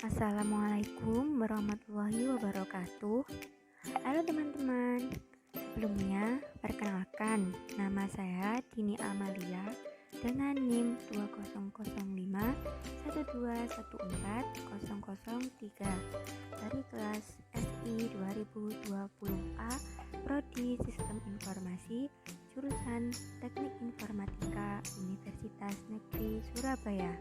Assalamualaikum warahmatullahi wabarakatuh. Halo teman-teman. Sebelumnya, perkenalkan, nama saya Dini Amalia dengan NIM 200512140003 dari kelas SI 2020A Prodi Sistem Informasi jurusan Teknik Informatika Universitas Negeri Surabaya.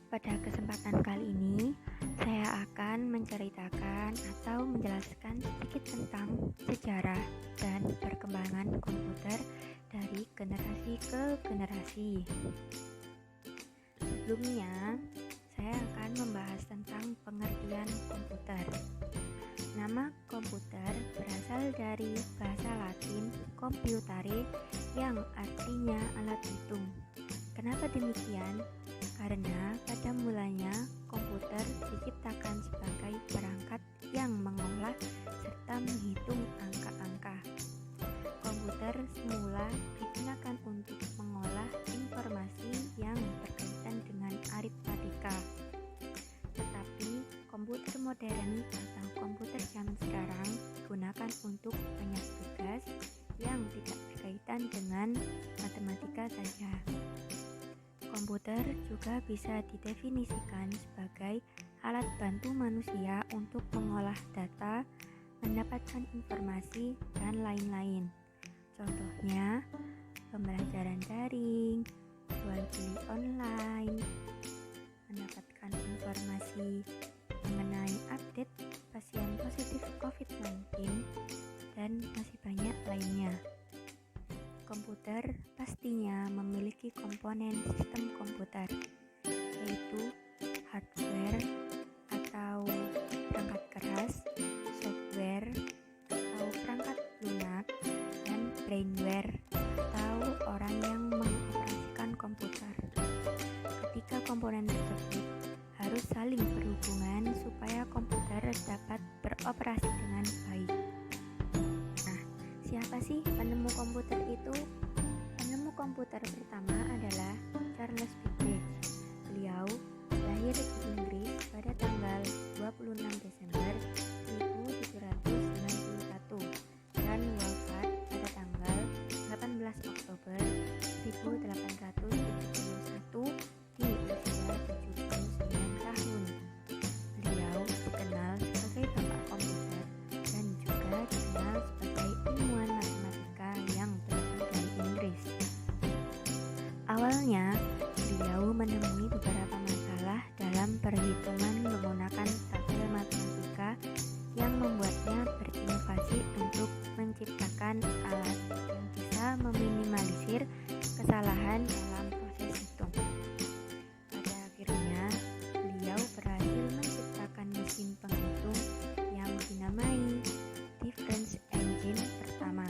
Pada kesempatan kali ini, saya akan menceritakan atau menjelaskan sedikit tentang sejarah dan perkembangan komputer dari generasi ke generasi. Sebelumnya, saya akan membahas tentang pengertian komputer. Nama komputer berasal dari bahasa Latin computare yang artinya alat hitung. Kenapa demikian? Karena pada mulanya komputer diciptakan sebagai perangkat yang mengolah serta menghitung angka-angka. Komputer semula digunakan untuk mengolah informasi yang berkaitan dengan aritmatika. Tetapi komputer modern atau komputer zaman sekarang digunakan untuk banyak tugas yang tidak berkaitan dengan matematika saja. Komputer juga bisa didefinisikan sebagai alat bantu manusia untuk mengolah data, mendapatkan informasi, dan lain-lain. Contohnya, pembelajaran daring, jual beli online, mendapatkan informasi mengenai update pasien positif COVID-19, dan masih banyak lainnya. Komputer pastinya memiliki komponen sistem komputer, yaitu hardware atau perangkat keras, software atau perangkat lunak, dan brainware atau orang yang mengoperasikan komputer. Ketika komponen tersebut harus saling berhubungan supaya komputer dapat beroperasi dengan baik. Siapa sih penemu komputer itu? Penemu komputer pertama adalah Charles Babbage. Beliau lahir di Inggris pada tanggal 26 Desember 1791 dan wafat pada tanggal 18 Oktober 1871 di usia 79 tahun. Beliau dikenal sebagai bapak komputer dan juga dikenal sebagai ilmuwan matematika yang berasal dari Inggris. Awalnya, beliau menemui beberapa masalah dalam perhitungan menggunakan tabel matematika yang membuatnya berinovasi untuk menciptakan alat yang bisa meminimalisir kesalahan dalam proses hitung. Pada akhirnya, beliau berhasil menciptakan mesin penghitung yang dinamai difference engine pertama.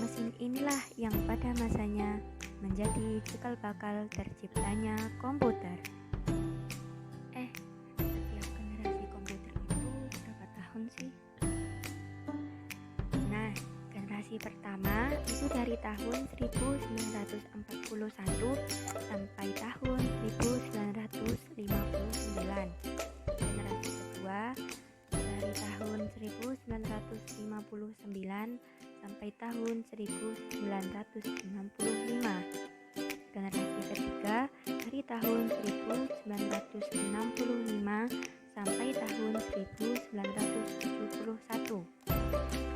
Mesin inilah yang pada masanya menjadi cikal bakal terciptanya komputer. Setiap generasi komputer itu berapa tahun sih? Nah, generasi pertama itu dari tahun 1941 sampai tahun 1959. Generasi kedua dari tahun 1959 sampai tahun 1965. Generasi ketiga dari tahun 1965 sampai tahun 1971.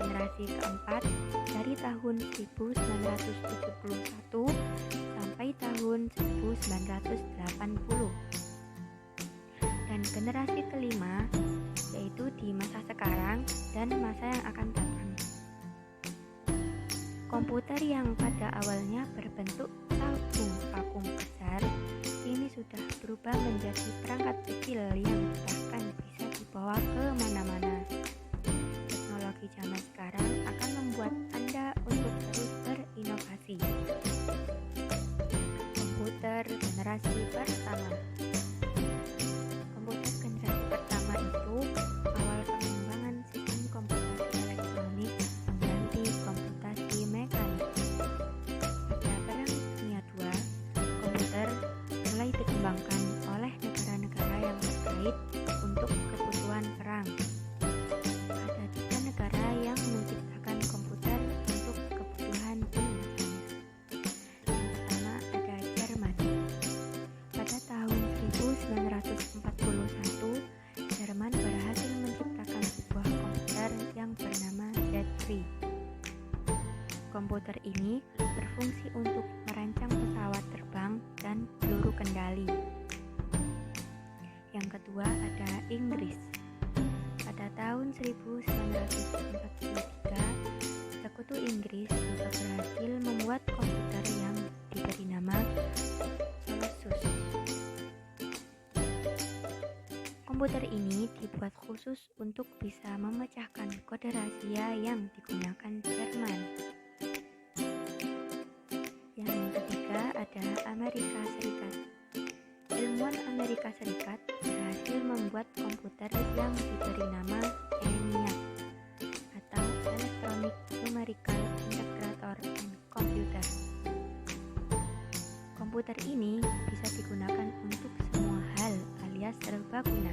Generasi keempat dari tahun 1971 sampai tahun 1980. Dan generasi kelima yaitu di masa sekarang dan masa yang akan datang. Komputer yang pada awalnya berbentuk tabung vakum besar kini sudah berubah menjadi perangkat kecil yang bahkan bisa dibawa ke mana-mana. Teknologi zaman sekarang akan membuat Anda untuk terus berinovasi. Komputer generasi pertama. Komputer generasi pertama itu awal pengembangan sistem komputasi elektronik mengganti komputasi mekanik. Pada Perang Dunia II, komputer mulai dikembangkan oleh negara-negara dijahit untuk kebutuhan perang. Ada 3 negara yang menciptakan komputer untuk kebutuhan militer. Yang pertama ada Jerman. Pada tahun 1941, Jerman berhasil menciptakan sebuah komputer yang bernama Z3. Komputer ini berfungsi untuk merancang pesawat terbang dan peluru kendali. Yang kedua ada Inggris. Pada tahun 1943, Sekutu Inggris juga berhasil membuat komputer yang diberi nama Colossus. Komputer ini dibuat khusus untuk bisa memecahkan kode rahasia yang digunakan Jerman. Yang ketiga ada Amerika Serikat. Ilmuwan Amerika Serikat berhasil membuat komputer yang diberi nama ENIAC atau Electronic Numerical Integrator and Computer. Komputer ini bisa digunakan untuk semua hal alias serbaguna.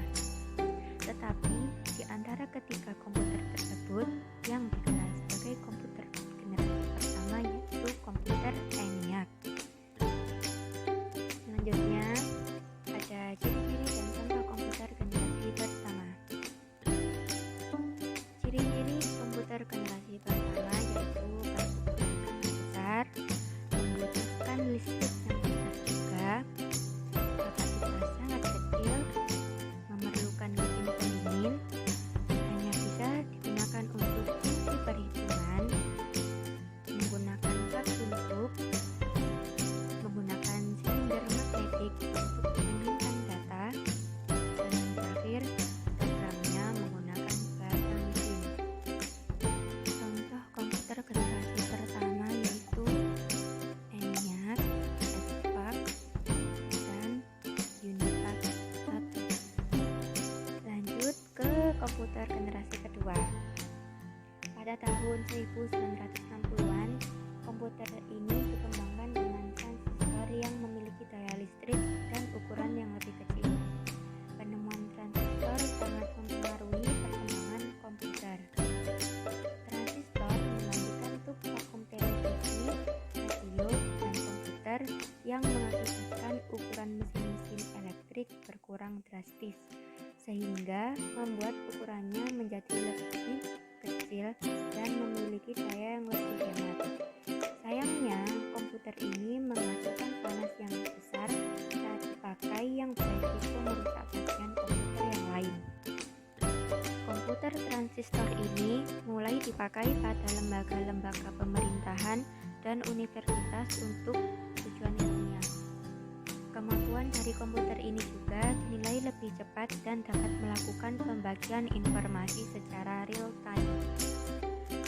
Tetapi di antara ketiga komputer tersebut yang dikenal sebagai komputer generasi pertama yaitu komputer ENIAC. Selanjutnya ada ciri-ciri dan contoh komputer generasi pertama. Ciri-ciri komputer generasi pertama yaitu berukuran besar, membutuhkan listrik yang besar juga, kapasitas sangat kecil, memerlukan mesin pendingin, hanya bisa digunakan untuk fungsi perhitungan, menggunakan tab untuk, menggunakan silinder magnetik untuk menyimpan data, dan yang terakhir, programnya menggunakan bahasa mesin. Contoh komputer generasi pertama yaitu ENIAC, XPac, dan Unipac 1. Lanjut ke komputer generasi kedua. Pada tahun 1960-an, komputer ini dikembangkan dengan transistor yang memiliki daya listrik dan ukuran yang lebih kecil. Penemuan transistor sangat mempengaruhi perkembangan komputer. Transistor membantu bentuk vakum televisi, radio, dan komputer yang mengakibatkan ukuran mesin-mesin elektrik berkurang drastis, sehingga membuat ukurannya menjadi lebih kecil dan memiliki daya yang lebih hemat. Sayangnya, komputer ini menghasilkan panas yang besar saat dipakai yang beresiko merusak bagian komputer yang lain. Komputer transistor ini mulai dipakai pada lembaga-lembaga pemerintahan dan universitas untuk tujuan ilmiah. Kemampuan dari komputer ini juga dinilai lebih cepat dan dapat melakukan pembagian informasi secara real time.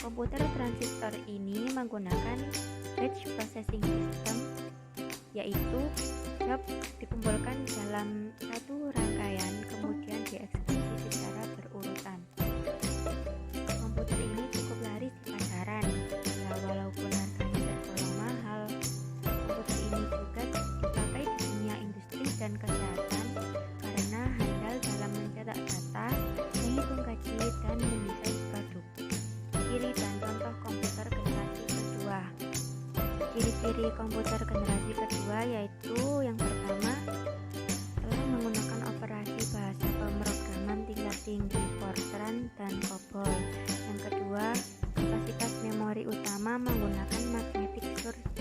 Komputer transistor ini menggunakan batch processing system, yaitu job dikumpulkan dalam satu rangkaian kemudian dieksekusi secara berurutan. Komputer ini cukup laris di pasaran, ya walaupun harganya tergolong mahal. Komputer ini juga dipakai di dunia industri dan kesehatan karena handal dalam mencetak data, menghitung gaji, dan mendesain produk. Ciri dan contoh komputer generasi kedua. Ciri-ciri komputer generasi kedua yaitu yang pertama, telah menggunakan operasi bahasa pemrograman tingkat tinggi Fortran dan COBOL. Yang kedua, kapasitas memori utama menggunakan magnetic storage.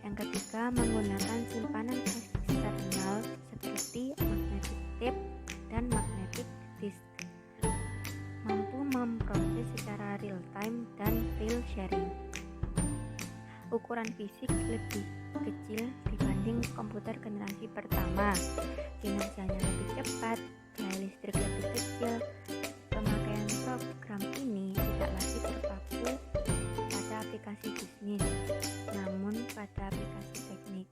Yang ketiga, menggunakan simpanan eksternal seperti magnetic tape dan magnetic disk. Mampu memproses secara real time dan file sharing. Ukuran fisik lebih kecil dibanding komputer generasi pertama, kinerjanya lebih cepat, daya listrik lebih kecil. Pemakaian program ini tidak lagi terpaku pada aplikasi bisnis, namun pada aplikasi teknik.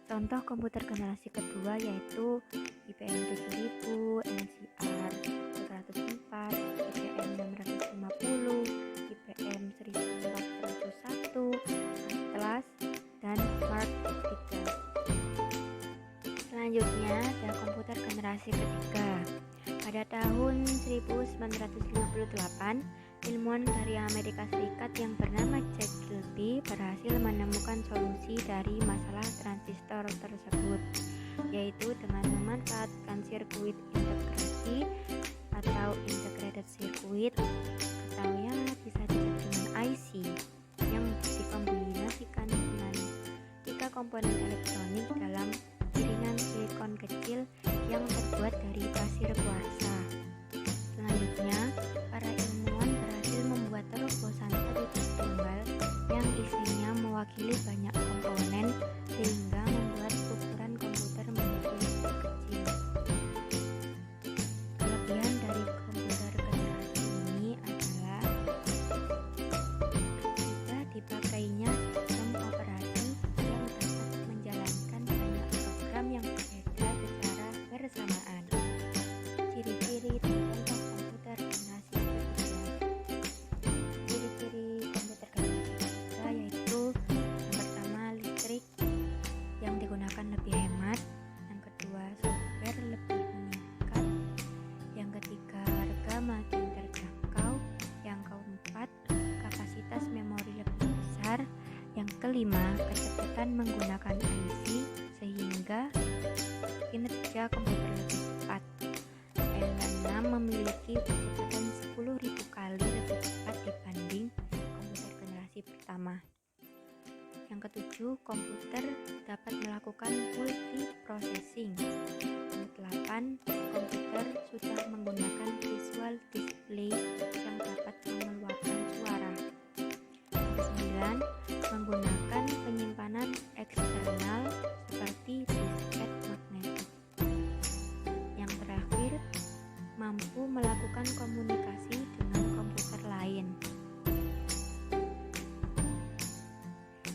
Contoh komputer generasi kedua yaitu IBM 7000, NCR 104, IBM 650, IBM 1401, Atlas, dan Mark III. Selanjutnya ada komputer generasi ketiga. Pada tahun 1958, ilmuwan dari Amerika Serikat yang bernama Jack Kilby berhasil menemukan solusi dari masalah transistor tersebut, yaitu dengan memanfaatkan sirkuit integrasi atau integrated circuit, atau ya bisa disebut dengan IC, yang dikombinasikan dengan 3 komponen elektronik dalam piringan silikon kecil yang terbuat dari pasir kuarsa. Selanjutnya, para ilmuwan berhasil membuat terobosan tertutup tunggal yang isinya mewakili banyak komponen sehingga membuat ukuran komputer menjadi lebih kecil. Kelebihan dari komputer generasi ini adalah jika dipakainya sistem operasi yang dapat menjalankan banyak program yang berbeda secara bersamaan. Ciri-ciri dan contoh komputer generasi ketiga. Ciri-ciri komputer generasi ketiga yaitu yang pertama listrik yang digunakan lebih hemat, yang kedua software lebih meningkat, yang ketiga harga makin terjangkau, yang keempat kapasitas memori lebih besar, yang kelima kecepatan menggunakan IC sehingga kinerja komputer lebih cepat. Yang keenam memiliki kecepatan 10.000 kali lebih cepat dibanding komputer generasi pertama. Yang ketujuh, komputer dapat melakukan multiprocessing. Yang ke-8, komputer sudah menggunakan visual display yang dapat mengeluarkan suara. Yang ke-9, menggunakan penyimpanan eksternal seperti disket magnetik. Yang terakhir, mampu melakukan komunikasi dengan komputer lain.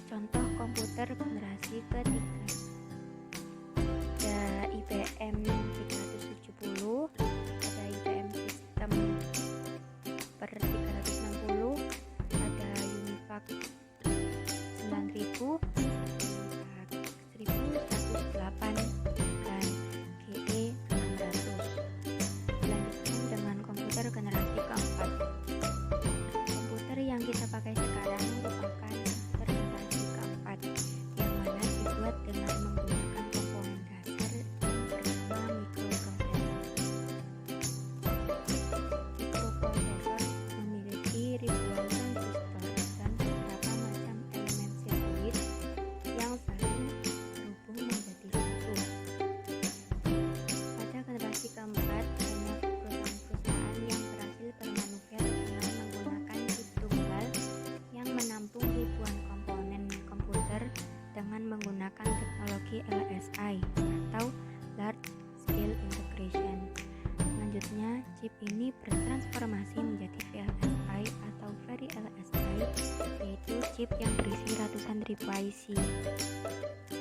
Contoh komputer generasi ketiga. Ada IBM 370, ada IBM System per 360, ada Univac 9000, Univac 1108, dan GE 600. Dilanjutkan dengan komputer generasi keempat. Komputer yang kita pakai sekarang merupakan komputer generasi keempat, yang mana dibuat dengan menggunakan komponen dasar yang bernama mikroprosesor. Mikroprosesor memiliki ribuan transistor dan beberapa macam elemen sirkuit yang saling terhubung menjadi satu. Pada generasi keempat, banyak perusahaan-perusahaan yang berhasil bermanuver dengan menggunakan chip tunggal yang menampung ribuan komponen komputer dengan menggunakan teknologi LSI atau Large Scale Integration. Selanjutnya, chip ini bertransformasi menjadi VLSI atau Very LSI, yaitu chip yang berisi ratusan ribu IC.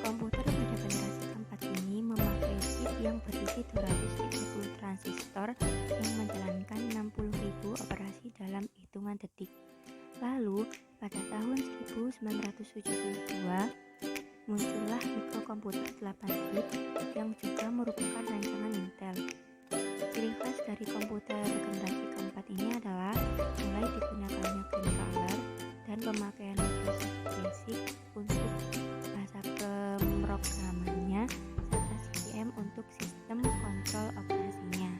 Komputer pada generasi keempat ini memakai chip yang berisi 230 transistor yang menjalankan 60.000 operasi dalam hitungan detik. Lalu, pada tahun 1972, muncullah mikrokomputer 8-bit yang juga merupakan rancangan Intel. Ciri khas dari komputer generasi keempat ini adalah mulai digunakannya green color dan pemakaian Microsoft Basic untuk bahasa pemrogramannya serta CCM untuk sistem kontrol operasinya.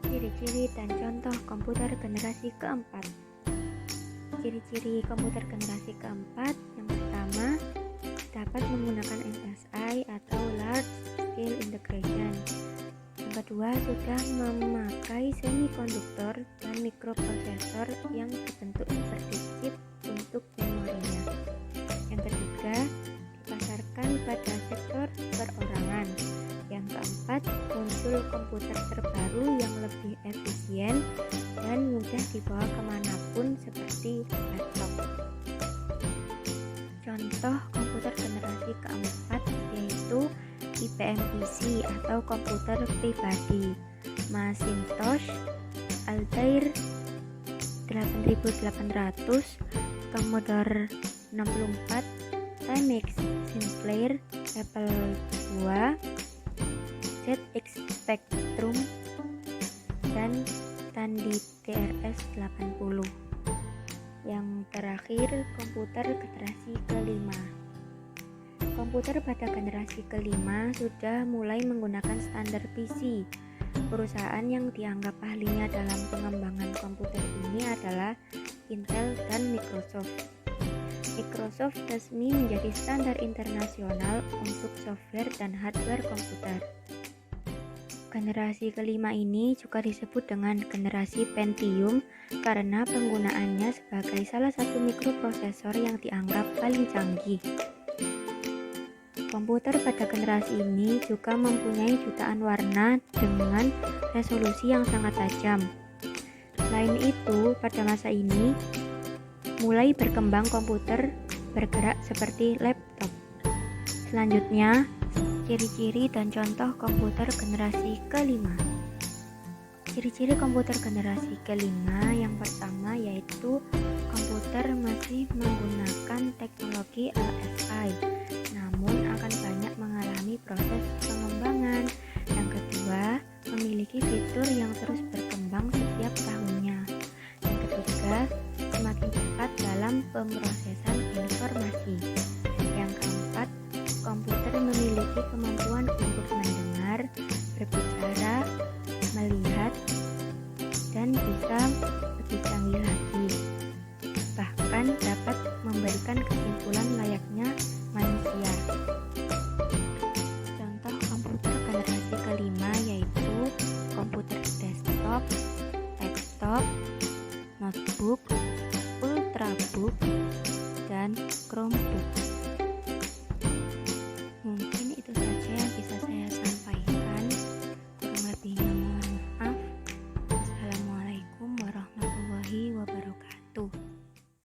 Ciri-ciri dan contoh komputer generasi keempat. Ciri-ciri komputer generasi keempat, yang pertama, dapat menggunakan LSI atau Large Scale Integration. Yang kedua, sudah memakai semikonduktor dan mikroprosesor yang berbentuk seperti chip untuk memorinya. Yang ketiga, dipasarkan pada sektor perorangan. Yang keempat, muncul komputer terbaru yang lebih efisien dan mudah dibawa kemanapun seperti laptop. Contoh komputer generasi keempat yaitu IBM PC atau komputer pribadi, Macintosh, Altair 8800, Commodore 64, Timex, Sinclair, Apple 2, ZX Spectrum, dan Tandy TRS-80. Yang terakhir, komputer generasi kelima. Komputer pada generasi kelima sudah mulai menggunakan standar PC. Perusahaan yang dianggap ahlinya dalam pengembangan komputer ini adalah Intel dan Microsoft. Microsoft resmi menjadi standar internasional untuk software dan hardware komputer. Generasi kelima ini juga disebut dengan generasi Pentium karena penggunaannya sebagai salah satu mikroprosesor yang dianggap paling canggih. Komputer pada generasi ini juga mempunyai jutaan warna dengan resolusi yang sangat tajam. Selain itu, pada masa ini mulai berkembang komputer bergerak seperti laptop. Selanjutnya, ciri-ciri dan contoh komputer generasi kelima. Ciri-ciri komputer generasi kelima yang pertama yaitu komputer masih menggunakan teknologi LSI, namun akan banyak mengalami proses pengembangan. Yang kedua, memiliki fitur yang terus berkembang setiap tahunnya. Yang ketiga, semakin cepat dalam pemrosesan informasi. Yang keempat, komputer memiliki kemampuan untuk mendengar, berbicara, melihat, dan bisa lebih canggih lagi. Bahkan dapat memberikan kesimpulan layaknya